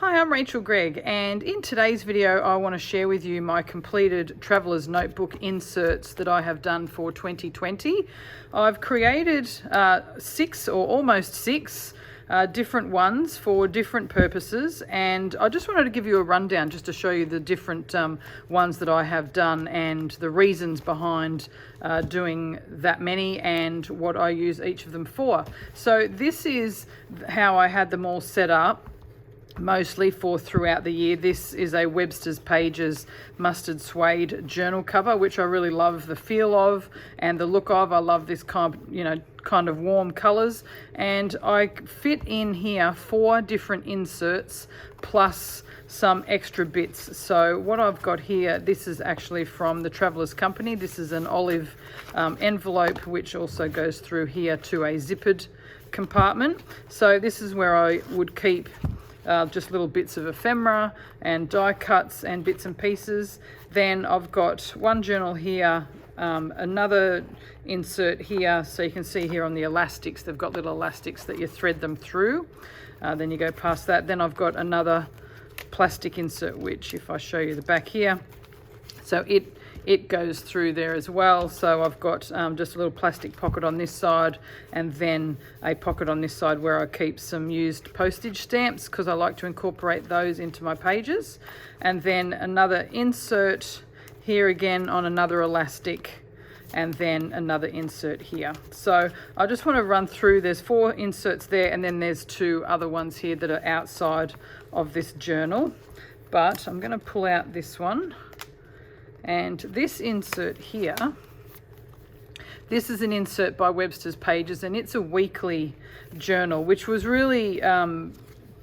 Hi, I'm Rachel Gregg, and in today's video I want to share with you my completed Traveller's Notebook inserts that I have done for 2020. I've created 6 or almost 6 different ones for different purposes, and I just wanted to give you a rundown just to show you the different ones that I have done and the reasons behind doing that many and what I use each of them for. So this is how I had them all set up, mostly for throughout the year. This is a Websters Pages mustard suede journal cover, which I really love the feel of and the look of. I love this kind of warm colors, and I fit in here 4 different inserts plus some extra bits. So what I've got here, this is actually from the Traveller's Company. This is an olive envelope, which also goes through here to a zippered compartment. So this is where I would keep just little bits of ephemera and die cuts and bits and pieces. Then I've got one journal here, another insert here, so you can see here on the elastics, they've got little elastics that you thread them through. Then you go past that. Then I've got another plastic insert, which if I show you the back here, so it goes through there as well. So I've got just a little plastic pocket on this side, and then a pocket on this side where I keep some used postage stamps, because I like to incorporate those into my pages. And then another insert here again on another elastic, and then another insert here. So I just want to run through, there's 4 inserts there, and then there's 2 other ones here that are outside of this journal. But I'm going to pull out this one. And this insert here, this is an insert by Websters Pages, and it's a weekly journal, which was really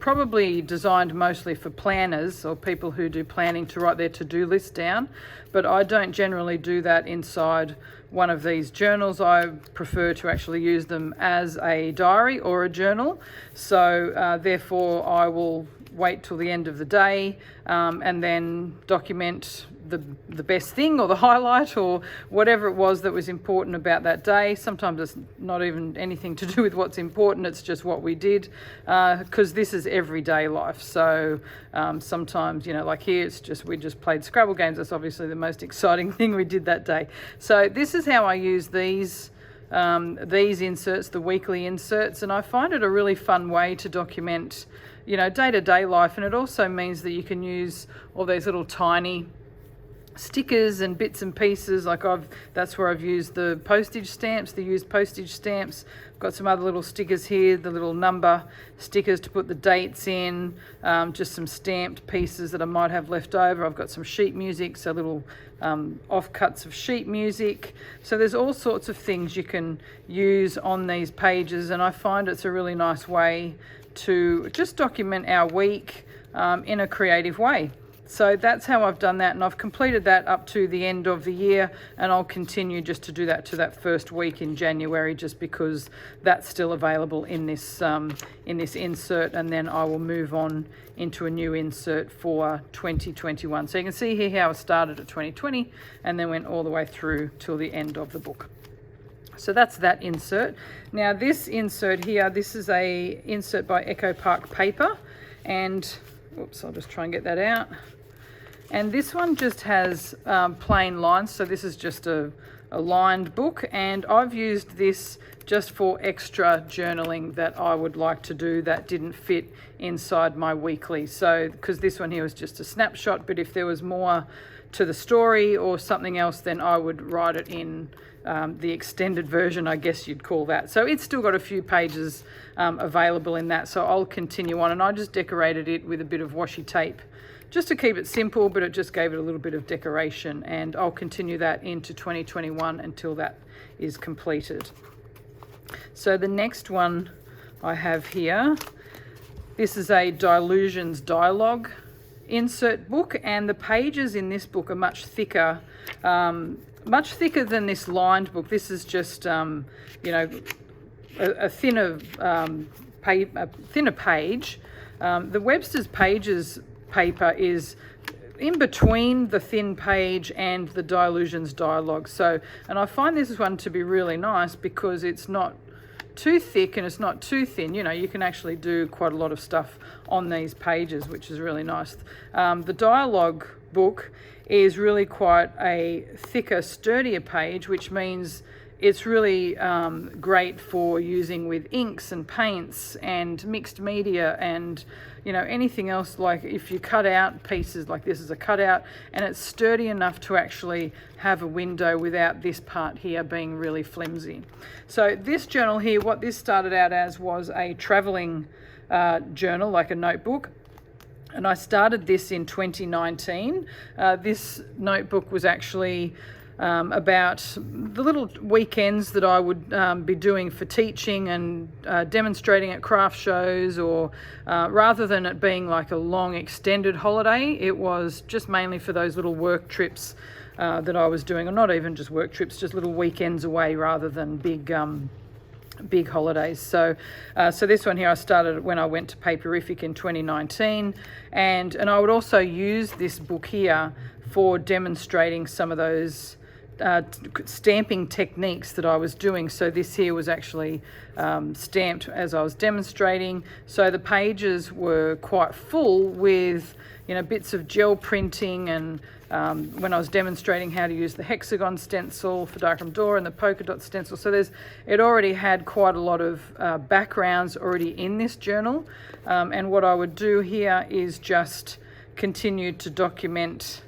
probably designed mostly for planners or people who do planning to write their to-do list down. But I don't generally do that inside one of these journals. I prefer to actually use them as a diary or a journal. So therefore I will wait till the end of the day and then document the best thing or the highlight or whatever it was that was important about that day. Sometimes it's not even anything to do with what's important, it's just what we did, because this is everyday life. So sometimes, like here, it's just we just played Scrabble games. That's obviously the most exciting thing we did that day. So this is how I use these inserts, the weekly inserts, and I find it a really fun way to document day-to-day life. And it also means that you can use all these little tiny stickers and bits and pieces. That's where I've used the postage stamps, the used postage stamps. I've got some other little stickers here, the little number stickers to put the dates in, just some stamped pieces that I might have left over. I've got some sheet music, so little offcuts of sheet music. So there's all sorts of things you can use on these pages, and I find it's a really nice way to just document our week in a creative way. So that's how I've done that, and I've completed that up to the end of the year, and I'll continue just to do that to that first week in January, just because that's still available in this insert, and then I will move on into a new insert for 2021. So you can see here how I started at 2020 and then went all the way through till the end of the book. So that's that insert. Now this insert here, this is a insert by Echo Park Paper, and oops, I'll just try and get that out. And this one just has plain lines, so this is just a lined book, and I've used this just for extra journaling that I would like to do that didn't fit inside my weekly. So because this one here was just a snapshot, but if there was more to the story or something else, then I would write it in the extended version, I guess you'd call that. So it's still got a few pages available in that, so I'll continue on. And I just decorated it with a bit of washi tape just to keep it simple, but it just gave it a little bit of decoration, and I'll continue that into 2021 until that is completed. So the next one I have here, this is a Dylusions Dyalog insert book, and the pages in this book are much thicker than this lined book. This is just a thinner page. The Websters Pages paper is in between the thin page and the Dylusions Dyalog. So, and I find this one to be really nice because it's not too thick and it's not too thin. You know, you can actually do quite a lot of stuff on these pages, which is really nice. The Dyalog book is really quite a thicker, sturdier page, which means it's really great for using with inks and paints and mixed media and, you know, anything else. Like if you cut out pieces, like this is a cutout, and it's sturdy enough to actually have a window without this part here being really flimsy. So this journal here, what this started out as was a traveling journal, like a notebook. And I started this in 2019. This notebook was actually about the little weekends that I would be doing for teaching and demonstrating at craft shows, or rather than it being like a long extended holiday, it was just mainly for those little work trips that I was doing, or not even just work trips, just little weekends away rather than big holidays. So this one here I started when I went to Paperific in 2019, and I would also use this book here for demonstrating some of those stamping techniques that I was doing. So this here was actually stamped as I was demonstrating. So the pages were quite full with, you know, bits of gel printing, and when I was demonstrating how to use the hexagon stencil for darkroom door and the polka dot stencil. So it already had quite a lot of backgrounds already in this journal. And what I would do here is just continue to document.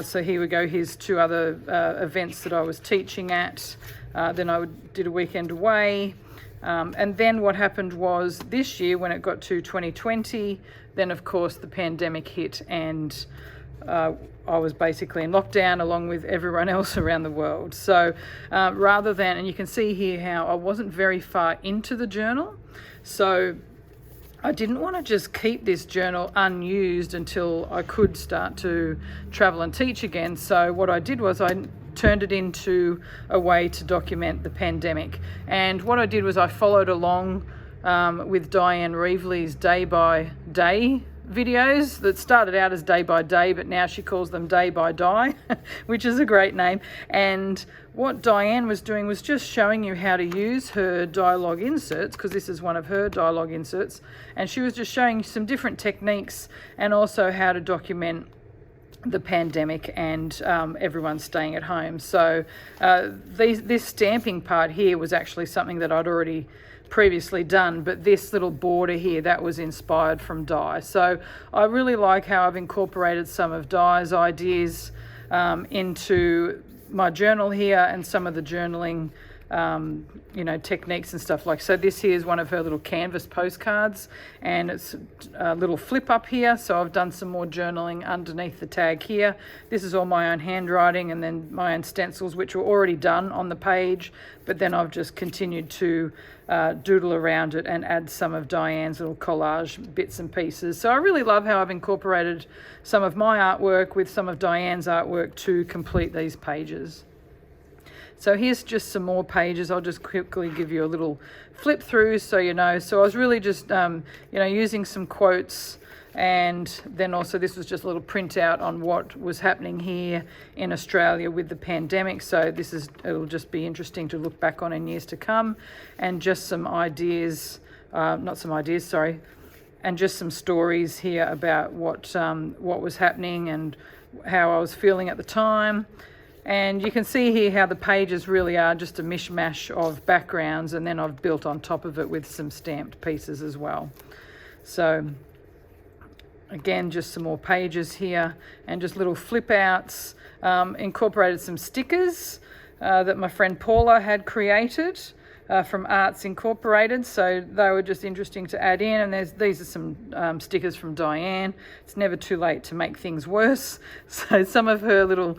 So here we go, here's two other events that I was teaching at. Then I did a weekend away. And then what happened was this year, when it got to 2020, then of course the pandemic hit, and I was basically in lockdown along with everyone else around the world. So rather than, and you can see here how I wasn't very far into the journal. So I didn't want to just keep this journal unused until I could start to travel and teach again. So what I did was I turned it into a way to document the pandemic. And what I did was I followed along with Dyan Reaveley's day by day videos that started out as day by day, but now she calls them day by die, which is a great name. And what Dyan was doing was just showing you how to use her Dyalog inserts, because this is one of her Dyalog inserts, and she was just showing you some different techniques and also how to document the pandemic and everyone staying at home. So this stamping part here was actually something that I'd already previously done, but this little border here, that was inspired from Di. So I really like how I've incorporated some of Di's ideas into my journal here, and some of the journaling you know, techniques and stuff. Like, so this here is one of her little canvas postcards, and it's a little flip up here, so I've done some more journaling underneath the tag here. This is all my own handwriting, and then my own stencils, which were already done on the page, but then I've just continued to doodle around it and add some of Dyan's little collage bits and pieces. So I really love how I've incorporated some of my artwork with some of Dyan's artwork to complete these pages. So here's just some more pages. I'll just quickly give you a little flip through so you know. So I was really just, you know, using some quotes, and then also this was just a little printout on what was happening here in Australia with the pandemic. So it'll just be interesting to look back on in years to come, and just some ideas, and just some stories here about what was happening and how I was feeling at the time. And you can see here how the pages really are just a mishmash of backgrounds, and then I've built on top of it with some stamped pieces as well. So again, just some more pages here, and just little flip outs. Incorporated some stickers that my friend Paula had created from Arts Incorporated, so they were just interesting to add in. And these are some stickers from Dyan. It's never too late to make things worse. So some of her little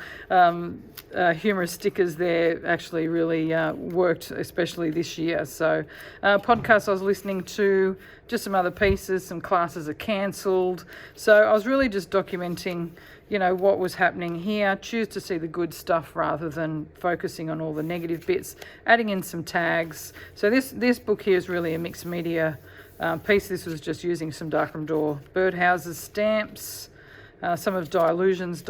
humorous stickers there actually really worked, especially this year. So podcasts I was listening to, just some other pieces, some classes are cancelled. So I was really just documenting, you know, what was happening here. Choose to see the good stuff rather than focusing on all the negative bits, adding in some tags. So this book here is really a mixed media piece. This was just using some darkroom door birdhouses stamps, some of Dylusions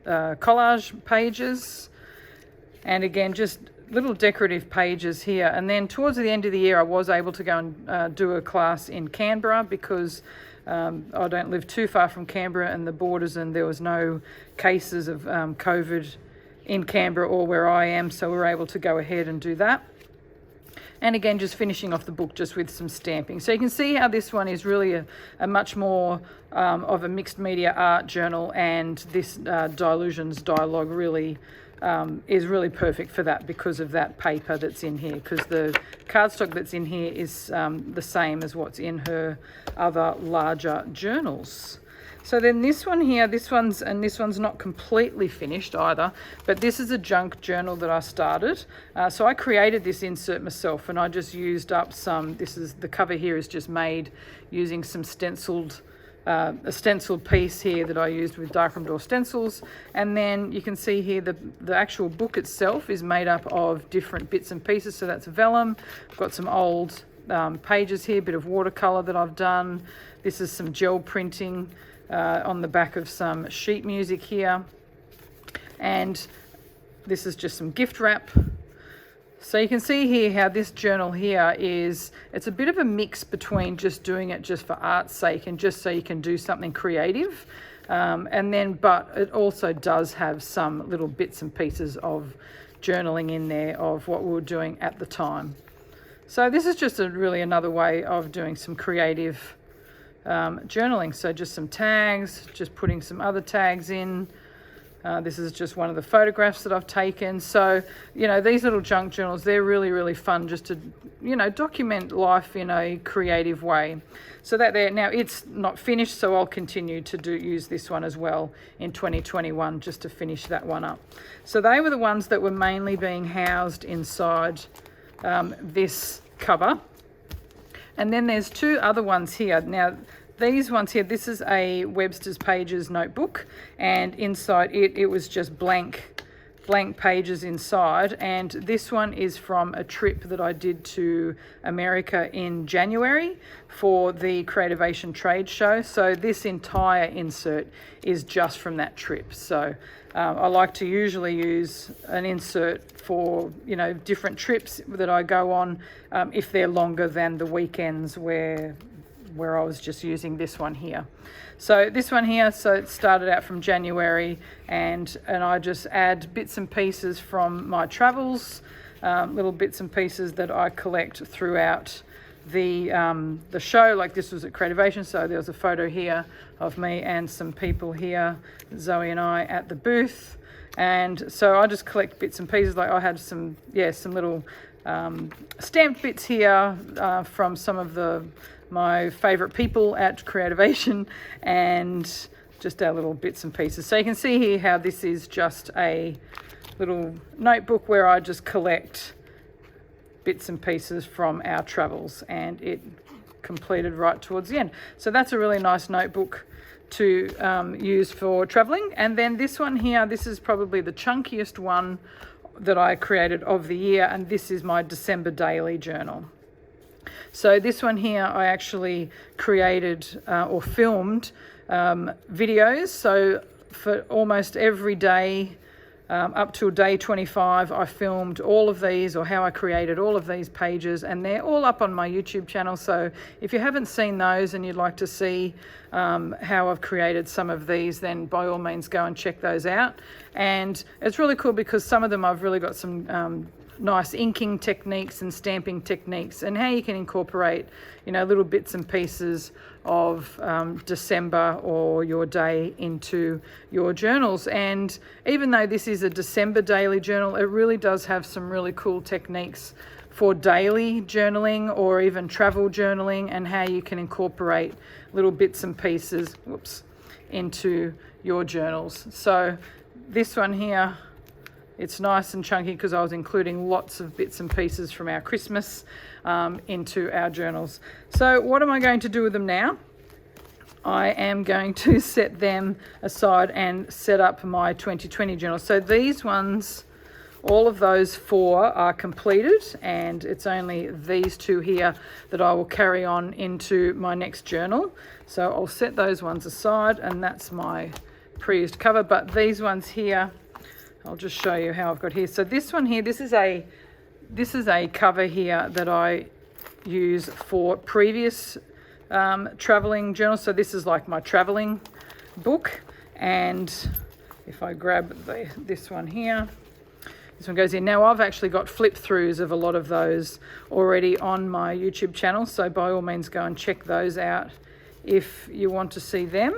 collage pages, and again just little decorative pages here. And then towards the end of the year, I was able to go and do a class in Canberra because I don't live too far from Canberra and the borders, and there was no cases of COVID in Canberra or where I am, so we were able to go ahead and do that. And again, just finishing off the book just with some stamping. So you can see how this one is really a much more of a mixed media art journal, and this Dylusions Dyalog really is really perfect for that because of that paper that's in here, because the cardstock that's in here is the same as what's in her other larger journals. So then this one here, this one's not completely finished either, but this is a junk journal that I started. So I created this insert myself, and I just used up some, the cover here is just made using some a stenciled piece here that I used with darkroom door stencils. And then you can see here the actual book itself is made up of different bits and pieces. So that's vellum. I've got some old pages here, a bit of watercolor that I've done. This is some gel printing on the back of some sheet music here, and this is just some gift wrap. So you can see here how this journal here it's a bit of a mix between just doing it just for art's sake and just so you can do something creative, but it also does have some little bits and pieces of journaling in there of what we were doing at the time. So this is just really another way of doing some creative journaling. So just some tags, just putting some other tags in. This is just one of the photographs that I've taken. So, these little junk journals, they're really, really fun just to, document life in a creative way. So that there, now it's not finished, so I'll continue to use this one as well in 2021 just to finish that one up. So they were the ones that were mainly being housed inside this cover. And then there's two other ones here. Now, these ones here, this is a Websters Pages notebook, and inside it was just blank pages inside. And this one is from a trip that I did to America in January for the Creativation Trade Show. So this entire insert is just from that trip. So I like to usually use an insert for, different trips that I go on if they're longer than the weekends where I was just using this one here. So this one here, so it started out from January, and I just add bits and pieces from my travels, little bits and pieces that I collect throughout the show. Like this was at Creativation, so there was a photo here of me and some people here, Zoe and I, at the booth. And so I just collect bits and pieces. Like I had some little stamped bits here from some of my favorite people at Creativation, and just our little bits and pieces. So you can see here how this is just a little notebook where I just collect bits and pieces from our travels, and it completed right towards the end. So that's a really nice notebook to use for traveling. And then this one here, this is probably the chunkiest one that I created of the year, and this is my December daily journal. So this one here, I actually created or filmed videos. So for almost every day up till day 25, I filmed all of these, or how I created all of these pages, and they're all up on my YouTube channel. So if you haven't seen those and you'd like to see how I've created some of these, then by all means go and check those out. And it's really cool because some of them I've really got some nice inking techniques and stamping techniques, and how you can incorporate little bits and pieces of December or your day into your journals. And even though this is a December daily journal, it really does have some really cool techniques for daily journaling or even travel journaling, and how you can incorporate little bits and pieces into your journals. So this one here, it's nice and chunky because I was including lots of bits and pieces from our Christmas into our journals. So what am I going to do with them now? I am going to set them aside and set up my 2020 journal. So these ones, all of those 4 are completed, and it's only these 2 here that I will carry on into my next journal. So I'll set those ones aside, and that's my pre-used cover. But these ones here, I'll just show you how I've got here. So this one here, this is a this is a cover here that I use for previous traveling journals. So this is like my traveling book, and if I grab this one here, this one goes in. Now I've actually got flip throughs of a lot of those already on my YouTube channel, so by all means go and check those out if you want to see them.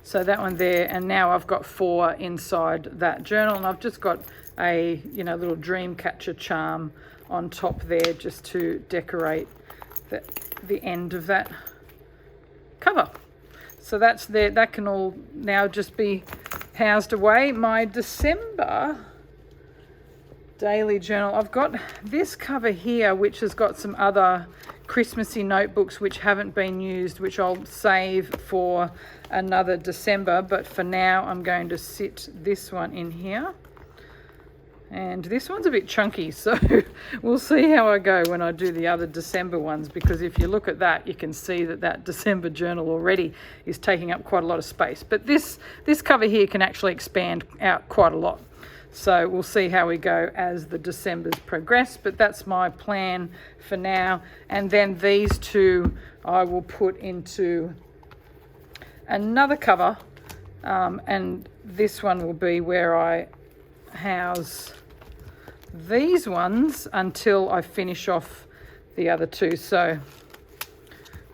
So that one there, and now I've got 4 inside that journal, and I've just got a little dream catcher charm on top there just to decorate the end of that cover. So that's there. That can all now just be housed away. My December daily journal, I've got this cover here which has got some other Christmassy notebooks which haven't been used, which I'll save for another December, but for now I'm going to sit this one in here. And this one's a bit chunky, so we'll see how I go when I do the other December ones, because if you look at that, you can see that that December journal already is taking up quite a lot of space. But this cover here can actually expand out quite a lot. So we'll see how we go as the Decembers progress, but that's my plan for now. And then these 2 I will put into another cover, and this one will be where I house these ones until I finish off the other 2, so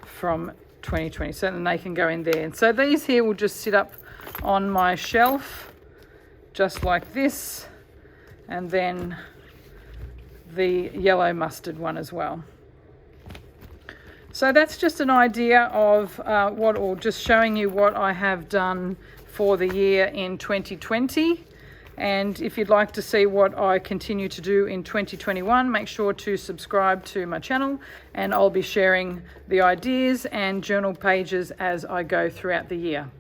from 2020, so then they can go in there. And so these here will just sit up on my shelf just like this, and then the yellow mustard one as well. So that's just an idea of or just showing you what I have done for the year in 2020. And if you'd like to see what I continue to do in 2021, make sure to subscribe to my channel, and I'll be sharing the ideas and journal pages as I go throughout the year.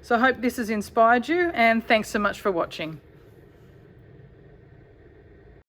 So I hope this has inspired you, and thanks so much for watching.